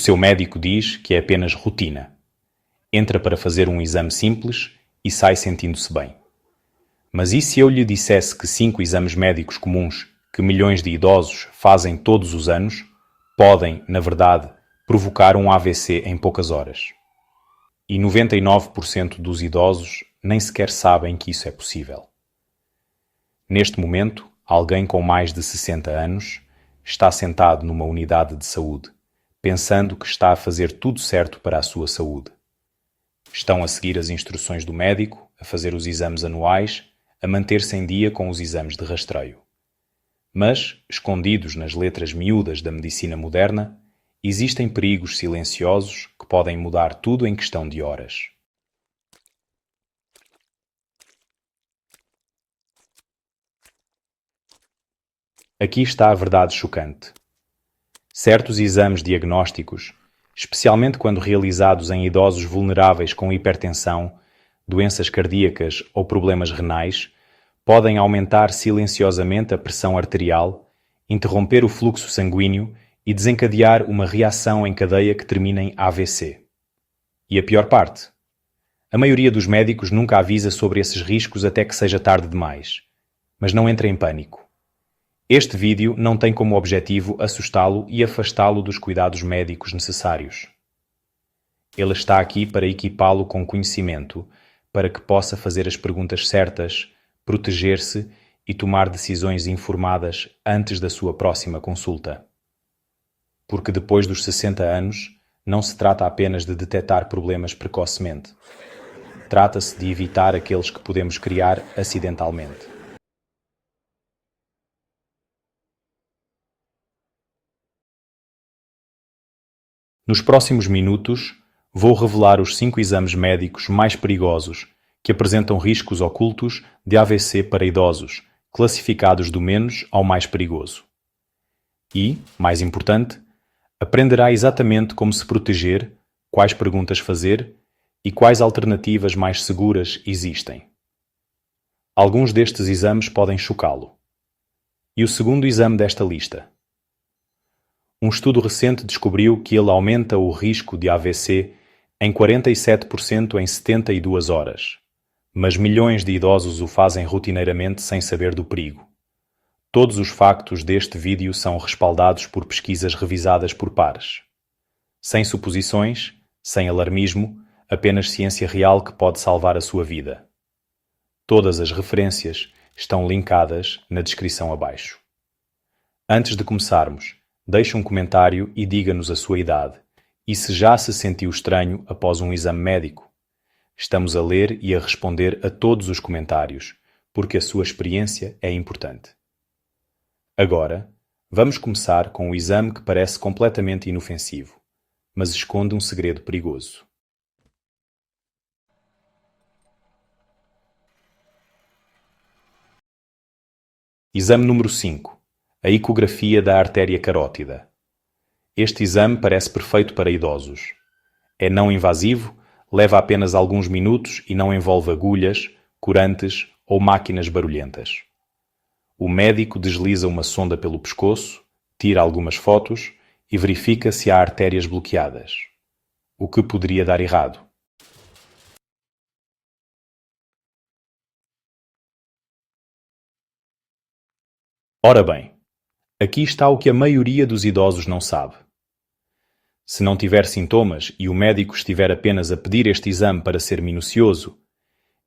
seu médico diz que é apenas rotina. Entra para fazer um exame simples e sai sentindo-se bem. Mas e se eu lhe dissesse que 5 exames médicos comuns que milhões de idosos fazem todos os anos podem, na verdade, provocar um AVC em poucas horas? E 99% dos idosos nem sequer sabem que isso é possível. Neste momento, alguém com mais de 60 anos está sentado numa unidade de saúde, pensando que está a fazer tudo certo para a sua saúde. Estão a seguir as instruções do médico, a fazer os exames anuais, a manter-se em dia com os exames de rastreio. Mas, escondidos nas letras miúdas da medicina moderna, existem perigos silenciosos que podem mudar tudo em questão de horas. Aqui está a verdade chocante. Certos exames diagnósticos, especialmente quando realizados em idosos vulneráveis com hipertensão, doenças cardíacas ou problemas renais, podem aumentar silenciosamente a pressão arterial, interromper o fluxo sanguíneo e desencadear uma reação em cadeia que termina em AVC. E a pior parte? A maioria dos médicos nunca avisa sobre esses riscos até que seja tarde demais. Mas não entre em pânico. Este vídeo não tem como objetivo assustá-lo e afastá-lo dos cuidados médicos necessários. Ele está aqui para equipá-lo com conhecimento, para que possa fazer as perguntas certas, proteger-se e tomar decisões informadas antes da sua próxima consulta. Porque depois dos 60 anos, não se trata apenas de detectar problemas precocemente. Trata-se de evitar aqueles que podemos criar acidentalmente. Nos próximos minutos, vou revelar os 5 exames médicos mais perigosos que apresentam riscos ocultos de AVC para idosos, classificados do menos ao mais perigoso. E, mais importante, aprenderá exatamente como se proteger, quais perguntas fazer e quais alternativas mais seguras existem. Alguns destes exames podem chocá-lo. E o segundo exame desta lista? Um estudo recente descobriu que ele aumenta o risco de AVC em 47% em 72 horas. Mas milhões de idosos o fazem rotineiramente sem saber do perigo. Todos os factos deste vídeo são respaldados por pesquisas revisadas por pares. Sem suposições, sem alarmismo, apenas ciência real que pode salvar a sua vida. Todas as referências estão linkadas na descrição abaixo. Antes de começarmos, deixe um comentário e diga-nos a sua idade e se já se sentiu estranho após um exame médico. Estamos a ler e a responder a todos os comentários, porque a sua experiência é importante. Agora, vamos começar com o exame que parece completamente inofensivo, mas esconde um segredo perigoso. Exame número 5. A ecografia da artéria carótida. Este exame parece perfeito para idosos. É não invasivo, leva apenas alguns minutos e não envolve agulhas, corantes ou máquinas barulhentas. O médico desliza uma sonda pelo pescoço, tira algumas fotos e verifica se há artérias bloqueadas. O que poderia dar errado? Ora bem, aqui está o que a maioria dos idosos não sabe. Se não tiver sintomas e o médico estiver apenas a pedir este exame para ser minucioso,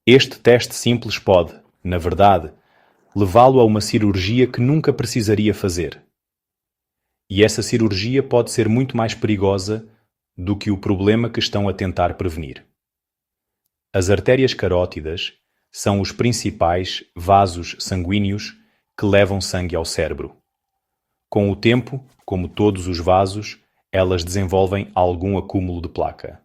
este teste simples pode, na verdade, levá-lo a uma cirurgia que nunca precisaria fazer. E essa cirurgia pode ser muito mais perigosa do que o problema que estão a tentar prevenir. As artérias carótidas são os principais vasos sanguíneos que levam sangue ao cérebro. Com o tempo, como todos os vasos, elas desenvolvem algum acúmulo de placa.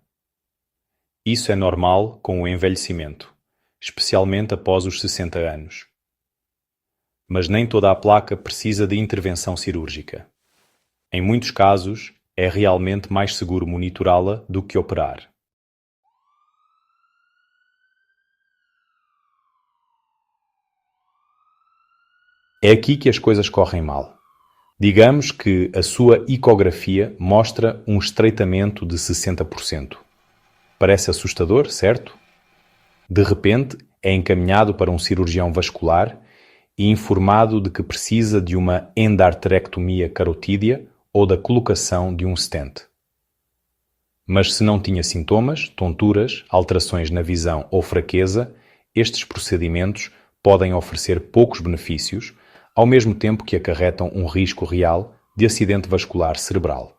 Isso é normal com o envelhecimento, especialmente após os 60 anos. Mas nem toda a placa precisa de intervenção cirúrgica. Em muitos casos, é realmente mais seguro monitorá-la do que operar. É aqui que as coisas correm mal. Digamos que a sua ecografia mostra um estreitamento de 60%. Parece assustador, certo? De repente, é encaminhado para um cirurgião vascular e informado de que precisa de uma endarterectomia carotídea ou da colocação de um stent. Mas se não tinha sintomas, tonturas, alterações na visão ou fraqueza, estes procedimentos podem oferecer poucos benefícios, ao mesmo tempo que acarretam um risco real de acidente vascular cerebral.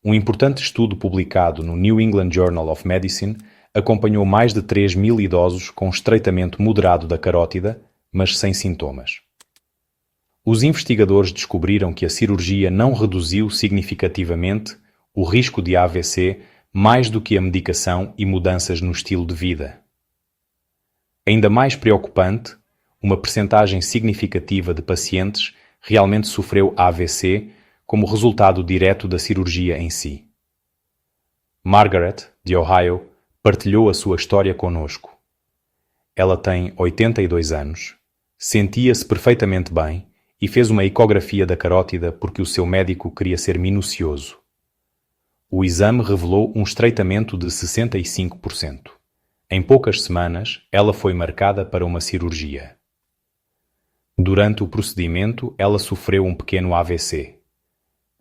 Um importante estudo publicado no New England Journal of Medicine acompanhou mais de 3.000 idosos com estreitamento moderado da carótida, mas sem sintomas. Os investigadores descobriram que a cirurgia não reduziu significativamente o risco de AVC mais do que a medicação e mudanças no estilo de vida. Ainda mais preocupante, uma percentagem significativa de pacientes realmente sofreu AVC como resultado direto da cirurgia em si. Margaret, de Ohio, partilhou a sua história conosco. Ela tem 82 anos, sentia-se perfeitamente bem e fez uma ecografia da carótida porque o seu médico queria ser minucioso. O exame revelou um estreitamento de 65%. Em poucas semanas, ela foi marcada para uma cirurgia. Durante o procedimento, ela sofreu um pequeno AVC.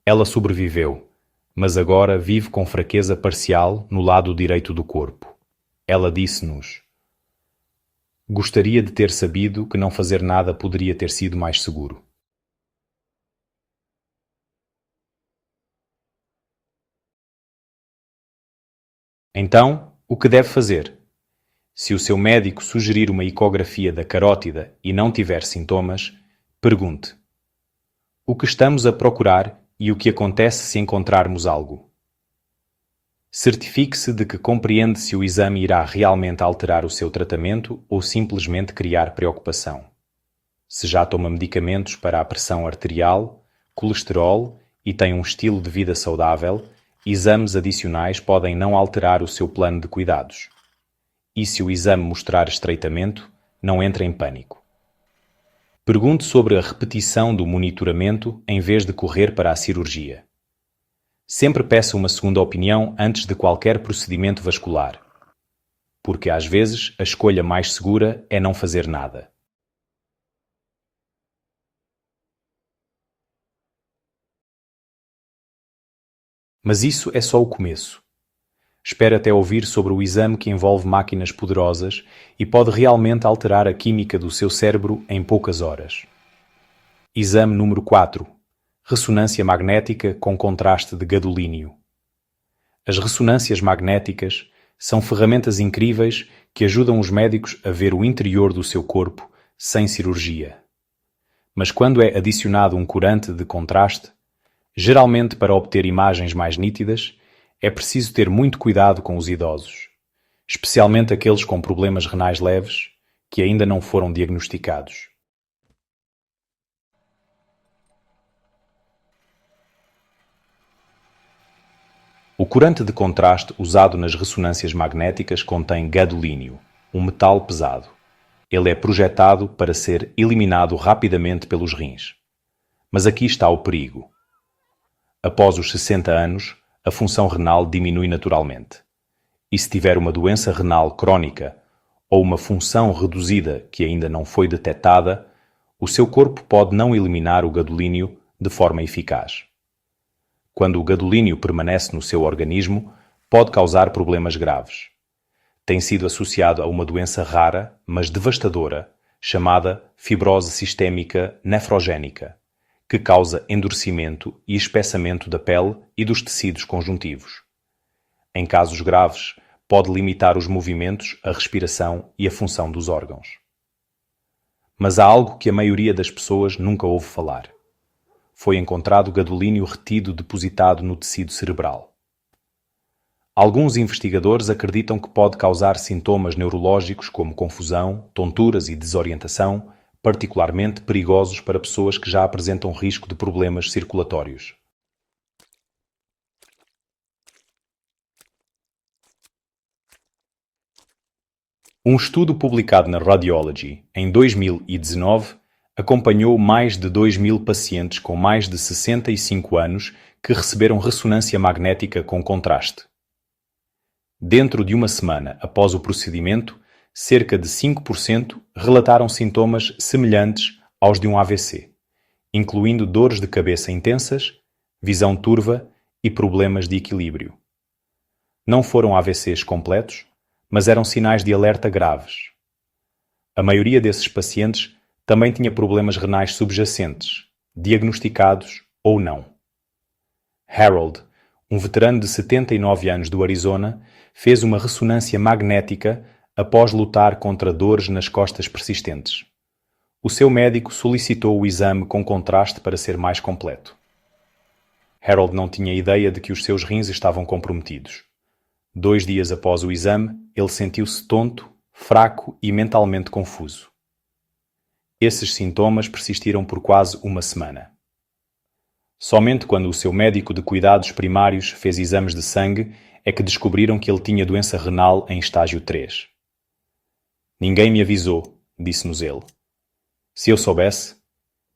Ela sobreviveu, mas agora vive com fraqueza parcial no lado direito do corpo. Ela disse-nos: "Gostaria de ter sabido que não fazer nada poderia ter sido mais seguro." Então, o que deve fazer? Se o seu médico sugerir uma ecografia da carótida e não tiver sintomas, pergunte: "O que estamos a procurar e o que acontece se encontrarmos algo?" Certifique-se de que compreende se o exame irá realmente alterar o seu tratamento ou simplesmente criar preocupação. Se já toma medicamentos para a pressão arterial, colesterol e tem um estilo de vida saudável, exames adicionais podem não alterar o seu plano de cuidados. E se o exame mostrar estreitamento, não entre em pânico. Pergunte sobre a repetição do monitoramento em vez de correr para a cirurgia. Sempre peça uma segunda opinião antes de qualquer procedimento vascular, porque às vezes a escolha mais segura é não fazer nada. Mas isso é só o começo. Espere até ouvir sobre o exame que envolve máquinas poderosas e pode realmente alterar a química do seu cérebro em poucas horas. Exame número 4. Ressonância magnética com contraste de gadolínio. As ressonâncias magnéticas são ferramentas incríveis que ajudam os médicos a ver o interior do seu corpo sem cirurgia. Mas quando é adicionado um corante de contraste, geralmente para obter imagens mais nítidas, é preciso ter muito cuidado com os idosos, especialmente aqueles com problemas renais leves que ainda não foram diagnosticados. O corante de contraste usado nas ressonâncias magnéticas contém gadolínio, um metal pesado. Ele é projetado para ser eliminado rapidamente pelos rins. Mas aqui está o perigo. Após os 60 anos, a função renal diminui naturalmente. E se tiver uma doença renal crónica ou uma função reduzida que ainda não foi detectada, o seu corpo pode não eliminar o gadolínio de forma eficaz. Quando o gadolínio permanece no seu organismo, pode causar problemas graves. Tem sido associado a uma doença rara, mas devastadora, chamada fibrose sistémica nefrogénica, que causa endurecimento e espessamento da pele e dos tecidos conjuntivos. Em casos graves, pode limitar os movimentos, a respiração e a função dos órgãos. Mas há algo que a maioria das pessoas nunca ouve falar. Foi encontrado gadolínio retido depositado no tecido cerebral. Alguns investigadores acreditam que pode causar sintomas neurológicos como confusão, tonturas e desorientação, particularmente perigosos para pessoas que já apresentam risco de problemas circulatórios. Um estudo publicado na Radiology em 2019 acompanhou mais de 2.000 pacientes com mais de 65 anos que receberam ressonância magnética com contraste. Dentro de uma semana após o procedimento, cerca de 5% relataram sintomas semelhantes aos de um AVC, incluindo dores de cabeça intensas, visão turva e problemas de equilíbrio. Não foram AVCs completos, mas eram sinais de alerta graves. A maioria desses pacientes também tinha problemas renais subjacentes, diagnosticados ou não. Harold, um veterano de 79 anos do Arizona, fez uma ressonância magnética após lutar contra dores nas costas persistentes. O seu médico solicitou o exame com contraste para ser mais completo. Harold não tinha ideia de que os seus rins estavam comprometidos. 2 dias após o exame, ele sentiu-se tonto, fraco e mentalmente confuso. Esses sintomas persistiram por quase uma semana. Somente quando o seu médico de cuidados primários fez exames de sangue é que descobriram que ele tinha doença renal em estágio 3. Ninguém me avisou, disse-nos ele. Se eu soubesse,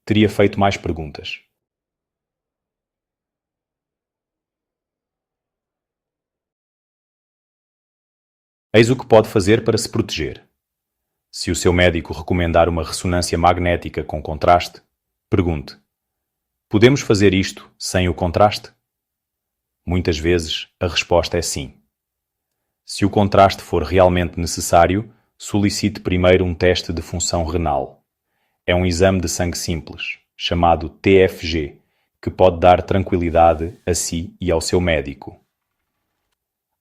teria feito mais perguntas. Eis o que pode fazer para se proteger. Se o seu médico recomendar uma ressonância magnética com contraste, pergunte: podemos fazer isto sem o contraste? Muitas vezes, a resposta é sim. Se o contraste for realmente necessário, solicite primeiro um teste de função renal. É um exame de sangue simples, chamado TFG, que pode dar tranquilidade a si e ao seu médico.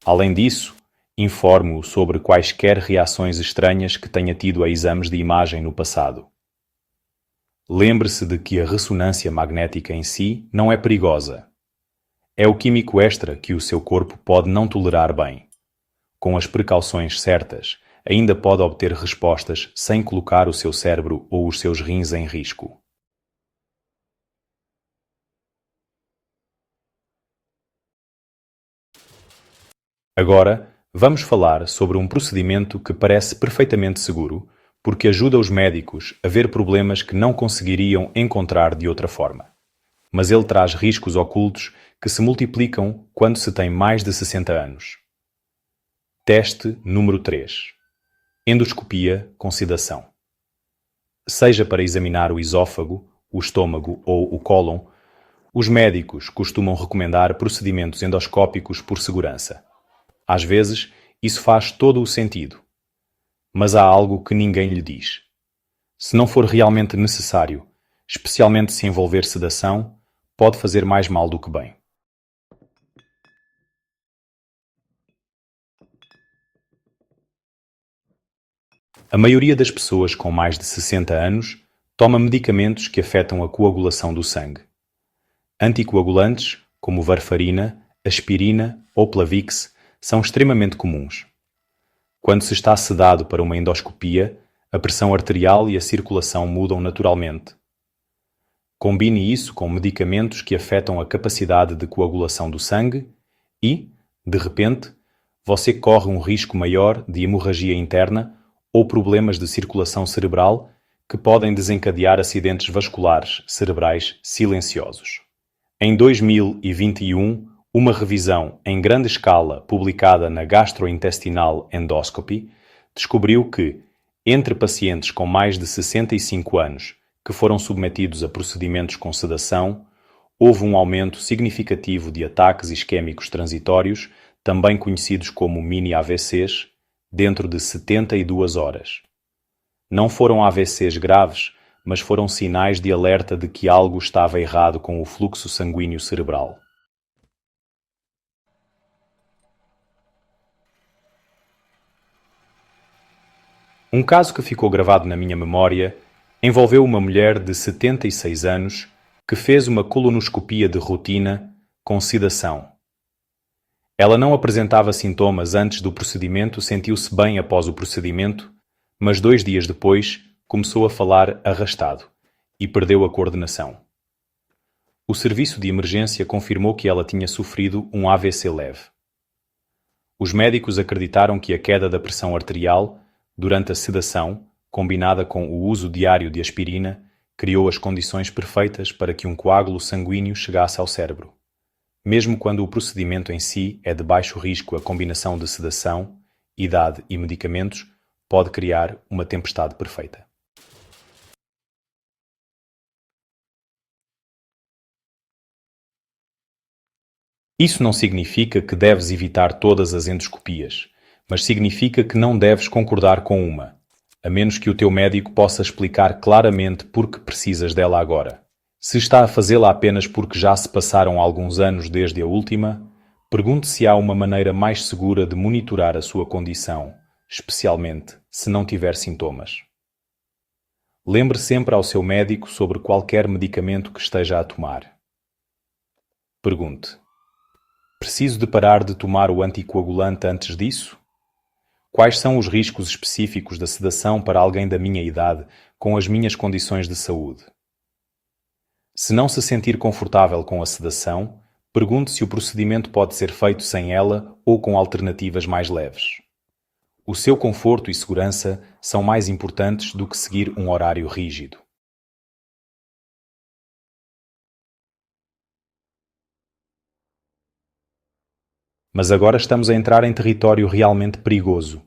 Além disso, informe-o sobre quaisquer reações estranhas que tenha tido a exames de imagem no passado. Lembre-se de que a ressonância magnética em si não é perigosa. É o químico extra que o seu corpo pode não tolerar bem. Com as precauções certas, ainda pode obter respostas sem colocar o seu cérebro ou os seus rins em risco. Agora, vamos falar sobre um procedimento que parece perfeitamente seguro, porque ajuda os médicos a ver problemas que não conseguiriam encontrar de outra forma. Mas ele traz riscos ocultos que se multiplicam quando se tem mais de 60 anos. Teste número 3. Endoscopia com sedação. Seja para examinar o esôfago, o estômago ou o cólon, os médicos costumam recomendar procedimentos endoscópicos por segurança. Às vezes, isso faz todo o sentido. Mas há algo que ninguém lhe diz. Se não for realmente necessário, especialmente se envolver sedação, pode fazer mais mal do que bem. A maioria das pessoas com mais de 60 anos toma medicamentos que afetam a coagulação do sangue. Anticoagulantes, como varfarina, aspirina ou Plavix, são extremamente comuns. Quando se está sedado para uma endoscopia, a pressão arterial e a circulação mudam naturalmente. Combine isso com medicamentos que afetam a capacidade de coagulação do sangue e, de repente, você corre um risco maior de hemorragia interna ou problemas de circulação cerebral que podem desencadear acidentes vasculares cerebrais silenciosos. Em 2021, uma revisão em grande escala publicada na Gastrointestinal Endoscopy descobriu que, entre pacientes com mais de 65 anos que foram submetidos a procedimentos com sedação, houve um aumento significativo de ataques isquémicos transitórios, também conhecidos como mini-AVCs, dentro de 72 horas. Não foram AVCs graves, mas foram sinais de alerta de que algo estava errado com o fluxo sanguíneo cerebral. Um caso que ficou gravado na minha memória envolveu uma mulher de 76 anos que fez uma colonoscopia de rotina com sedação. Ela não apresentava sintomas antes do procedimento, sentiu-se bem após o procedimento, mas 2 dias depois começou a falar arrastado e perdeu a coordenação. O serviço de emergência confirmou que ela tinha sofrido um AVC leve. Os médicos acreditaram que a queda da pressão arterial durante a sedação, combinada com o uso diário de aspirina, criou as condições perfeitas para que um coágulo sanguíneo chegasse ao cérebro. Mesmo quando o procedimento em si é de baixo risco, a combinação de sedação, idade e medicamentos pode criar uma tempestade perfeita. Isso não significa que deves evitar todas as endoscopias, mas significa que não deves concordar com uma, a menos que o teu médico possa explicar claramente por que precisas dela agora. Se está a fazê-la apenas porque já se passaram alguns anos desde a última, pergunte se há uma maneira mais segura de monitorar a sua condição, especialmente se não tiver sintomas. Lembre sempre ao seu médico sobre qualquer medicamento que esteja a tomar. Pergunte: preciso de parar de tomar o anticoagulante antes disso? Quais são os riscos específicos da sedação para alguém da minha idade com as minhas condições de saúde? Se não se sentir confortável com a sedação, pergunte se o procedimento pode ser feito sem ela ou com alternativas mais leves. O seu conforto e segurança são mais importantes do que seguir um horário rígido. Mas agora estamos a entrar em território realmente perigoso.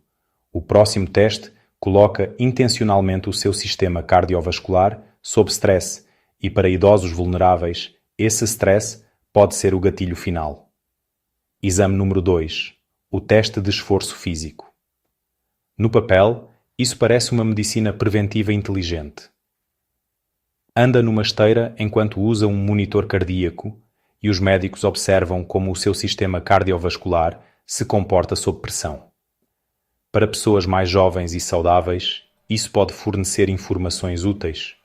O próximo teste coloca intencionalmente o seu sistema cardiovascular sob stress e para idosos vulneráveis, esse stress pode ser o gatilho final. Exame número 2. O teste de esforço físico. No papel, isso parece uma medicina preventiva inteligente. Anda numa esteira enquanto usa um monitor cardíaco e os médicos observam como o seu sistema cardiovascular se comporta sob pressão. Para pessoas mais jovens e saudáveis, isso pode fornecer informações úteis.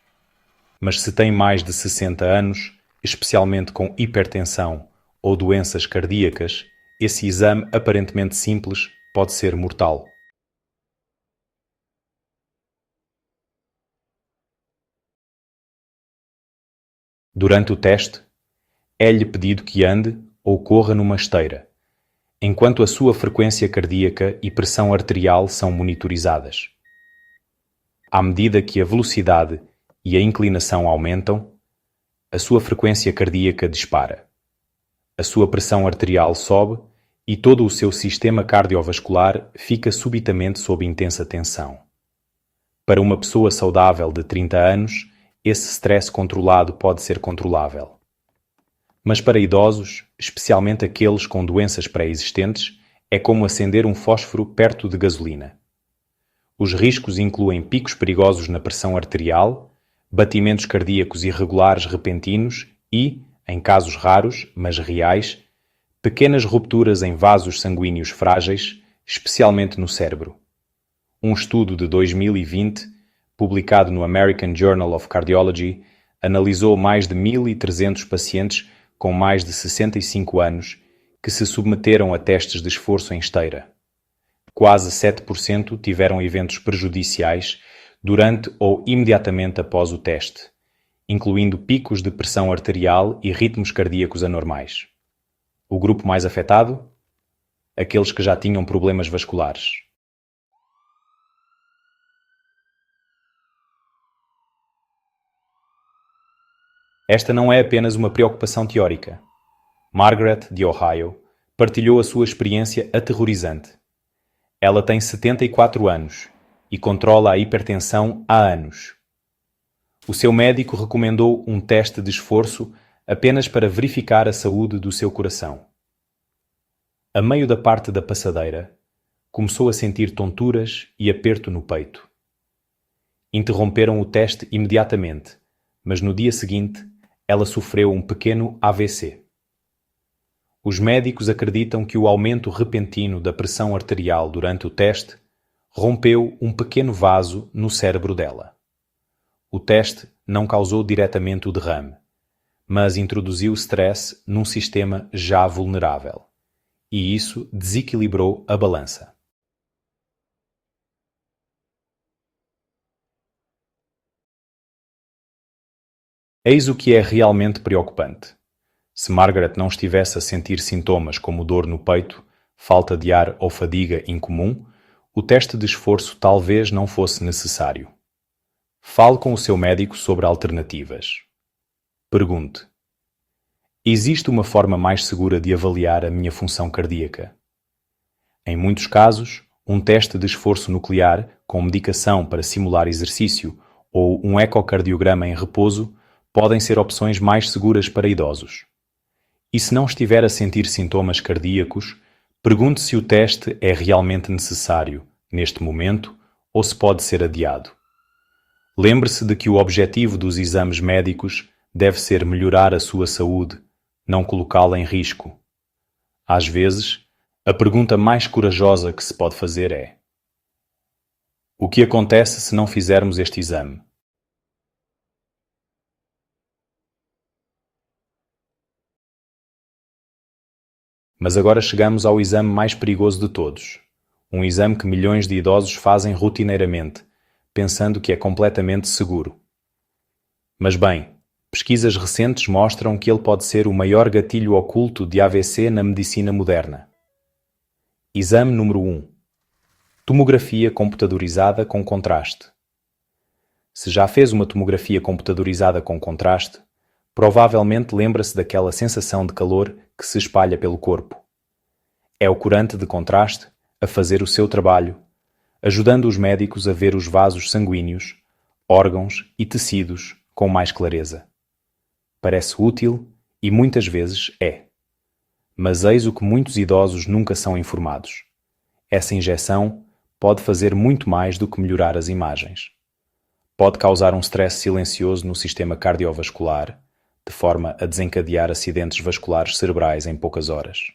Mas se tem mais de 60 anos, especialmente com hipertensão ou doenças cardíacas, esse exame aparentemente simples pode ser mortal. Durante o teste, é-lhe pedido que ande ou corra numa esteira, enquanto a sua frequência cardíaca e pressão arterial são monitorizadas. À medida que a velocidade e a inclinação aumentam, a sua frequência cardíaca dispara. A sua pressão arterial sobe e todo o seu sistema cardiovascular fica subitamente sob intensa tensão. Para uma pessoa saudável de 30 anos, esse stress controlado pode ser controlável. Mas para idosos, especialmente aqueles com doenças pré-existentes, é como acender um fósforo perto de gasolina. Os riscos incluem picos perigosos na pressão arterial, batimentos cardíacos irregulares repentinos e, em casos raros, mas reais, pequenas rupturas em vasos sanguíneos frágeis, especialmente no cérebro. Um estudo de 2020, publicado no American Journal of Cardiology, analisou mais de 1.300 pacientes com mais de 65 anos que se submeteram a testes de esforço em esteira. Quase 7% tiveram eventos prejudiciais durante ou imediatamente após o teste, incluindo picos de pressão arterial e ritmos cardíacos anormais. O grupo mais afetado? Aqueles que já tinham problemas vasculares. Esta não é apenas uma preocupação teórica. Margaret, de Ohio, partilhou a sua experiência aterrorizante. Ela tem 74 anos e controla a hipertensão há anos. O seu médico recomendou um teste de esforço apenas para verificar a saúde do seu coração. A meio da parte da passadeira, começou a sentir tonturas e aperto no peito. Interromperam o teste imediatamente, mas no dia seguinte, ela sofreu um pequeno AVC. Os médicos acreditam que o aumento repentino da pressão arterial durante o teste rompeu um pequeno vaso no cérebro dela. O teste não causou diretamente o derrame, mas introduziu stress num sistema já vulnerável, e isso desequilibrou a balança. Eis o que é realmente preocupante. Se Margaret não estivesse a sentir sintomas como dor no peito, falta de ar ou fadiga incomum, o teste de esforço talvez não fosse necessário. Fale com o seu médico sobre alternativas. Pergunte: existe uma forma mais segura de avaliar a minha função cardíaca? Em muitos casos, um teste de esforço nuclear com medicação para simular exercício ou um ecocardiograma em repouso podem ser opções mais seguras para idosos. E se não estiver a sentir sintomas cardíacos, pergunte se o teste é realmente necessário, neste momento, ou se pode ser adiado. Lembre-se de que o objetivo dos exames médicos deve ser melhorar a sua saúde, não colocá-la em risco. Às vezes, a pergunta mais corajosa que se pode fazer é: o que acontece se não fizermos este exame? Mas agora chegamos ao exame mais perigoso de todos. Um exame que milhões de idosos fazem rotineiramente, pensando que é completamente seguro. Mas bem, pesquisas recentes mostram que ele pode ser o maior gatilho oculto de AVC na medicina moderna. Exame número 1. Tomografia computadorizada com contraste. Se já fez uma tomografia computadorizada com contraste, provavelmente lembra-se daquela sensação de calor que se espalha pelo corpo. É o corante de contraste a fazer o seu trabalho, ajudando os médicos a ver os vasos sanguíneos, órgãos e tecidos com mais clareza. Parece útil e muitas vezes é. Mas eis o que muitos idosos nunca são informados. Essa injeção pode fazer muito mais do que melhorar as imagens. Pode causar um stress silencioso no sistema cardiovascular, de forma a desencadear acidentes vasculares cerebrais em poucas horas.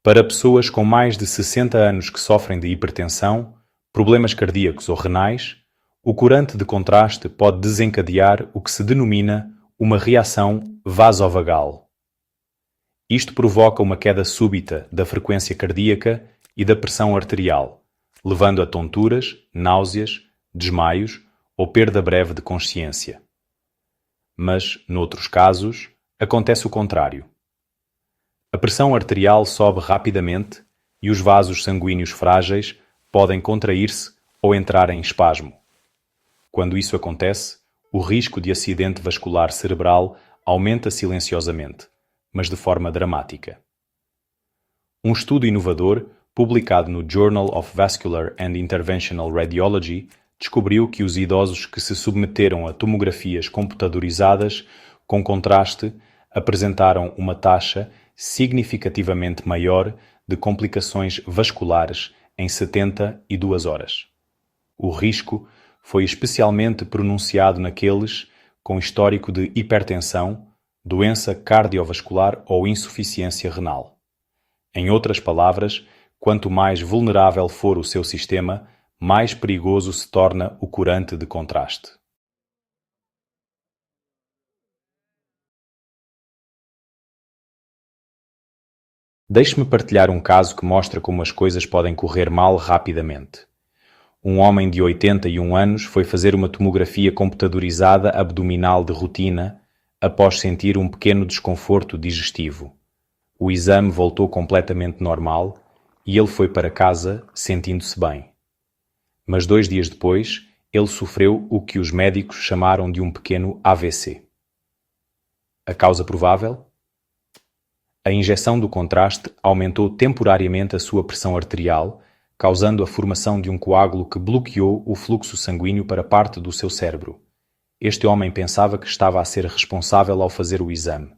Para pessoas com mais de 60 anos que sofrem de hipertensão, problemas cardíacos ou renais, o corante de contraste pode desencadear o que se denomina uma reação vasovagal. Isto provoca uma queda súbita da frequência cardíaca e da pressão arterial, levando a tonturas, náuseas, desmaios ou perda breve de consciência. Mas, noutros casos, acontece o contrário. A pressão arterial sobe rapidamente e os vasos sanguíneos frágeis podem contrair-se ou entrar em espasmo. Quando isso acontece, o risco de acidente vascular cerebral aumenta silenciosamente, mas de forma dramática. Um estudo inovador, publicado no Journal of Vascular and Interventional Radiology, descobriu que os idosos que se submeteram a tomografias computadorizadas com contraste apresentaram uma taxa significativamente maior de complicações vasculares em 72 horas. O risco foi especialmente pronunciado naqueles com histórico de hipertensão, doença cardiovascular ou insuficiência renal. Em outras palavras, quanto mais vulnerável for o seu sistema, mais perigoso se torna o corante de contraste. Deixe-me partilhar um caso que mostra como as coisas podem correr mal rapidamente. Um homem de 81 anos foi fazer uma tomografia computadorizada abdominal de rotina após sentir um pequeno desconforto digestivo. O exame voltou completamente normal e ele foi para casa sentindo-se bem. Mas 2 dias depois, ele sofreu o que os médicos chamaram de um pequeno AVC. A causa provável? A injeção do contraste aumentou temporariamente a sua pressão arterial, causando a formação de um coágulo que bloqueou o fluxo sanguíneo para parte do seu cérebro. Este homem pensava que estava a ser responsável ao fazer o exame.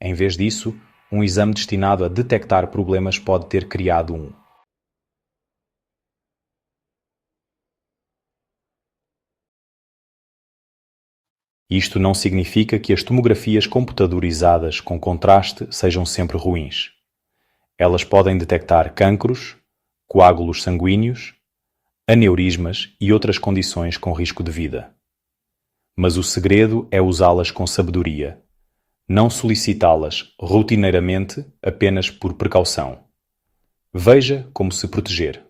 Em vez disso, um exame destinado a detectar problemas pode ter criado um. Isto não significa que as tomografias computadorizadas com contraste sejam sempre ruins. Elas podem detectar cancros, coágulos sanguíneos, aneurismas e outras condições com risco de vida. Mas o segredo é usá-las com sabedoria, não solicitá-las rotineiramente apenas por precaução. Veja como se proteger.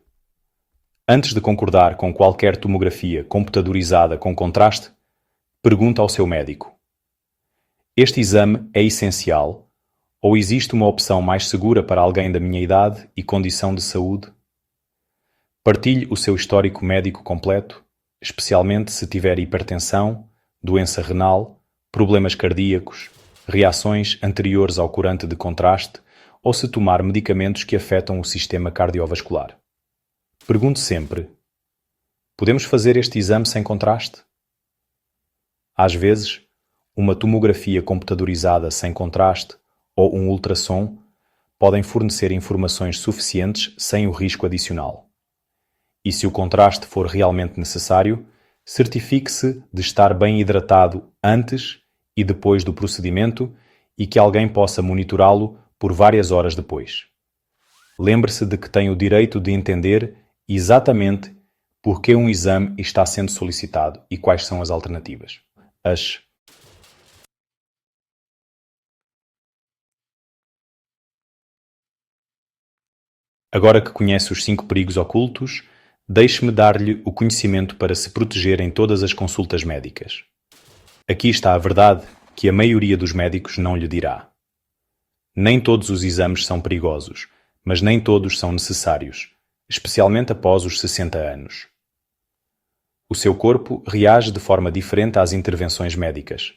Antes de concordar com qualquer tomografia computadorizada com contraste, pergunte ao seu médico: este exame é essencial Ou existe uma opção mais segura para alguém da minha idade e condição de saúde? Partilhe o seu histórico médico completo, especialmente se tiver hipertensão, doença renal, problemas cardíacos, reações anteriores ao corante de contraste ou se tomar medicamentos que afetam o sistema cardiovascular. Pergunte sempre: podemos fazer este exame sem contraste? Às vezes, uma tomografia computadorizada sem contraste ou um ultrassom podem fornecer informações suficientes sem o risco adicional. E se o contraste for realmente necessário, certifique-se de estar bem hidratado antes e depois do procedimento e que alguém possa monitorá-lo por várias horas depois. Lembre-se de que tem o direito de entender exatamente por que um exame está sendo solicitado e quais são as alternativas. Agora que conhece os 5 perigos ocultos, deixe-me dar-lhe o conhecimento para se proteger em todas as consultas médicas. Aqui está a verdade que a maioria dos médicos não lhe dirá. Nem todos os exames são perigosos, mas nem todos são necessários, especialmente após os 60 anos. O seu corpo reage de forma diferente às intervenções médicas.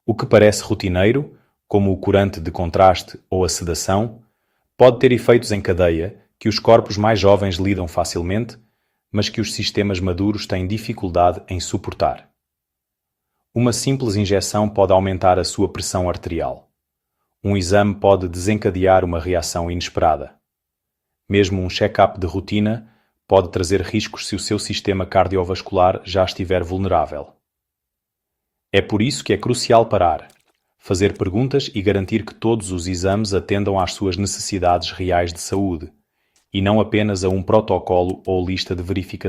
O que parece rotineiro, como o corante de contraste ou a sedação, pode ter efeitos em cadeia que os corpos mais jovens lidam facilmente, mas que os sistemas maduros têm dificuldade em suportar. Uma simples injeção pode aumentar a sua pressão arterial. Um exame pode desencadear uma reação inesperada. Mesmo um check-up de rotina pode trazer riscos se o seu sistema cardiovascular já estiver vulnerável. É por isso que é crucial parar, fazer perguntas e garantir que todos os exames atendam às suas necessidades reais de saúde, e não apenas a um protocolo ou lista de verificação.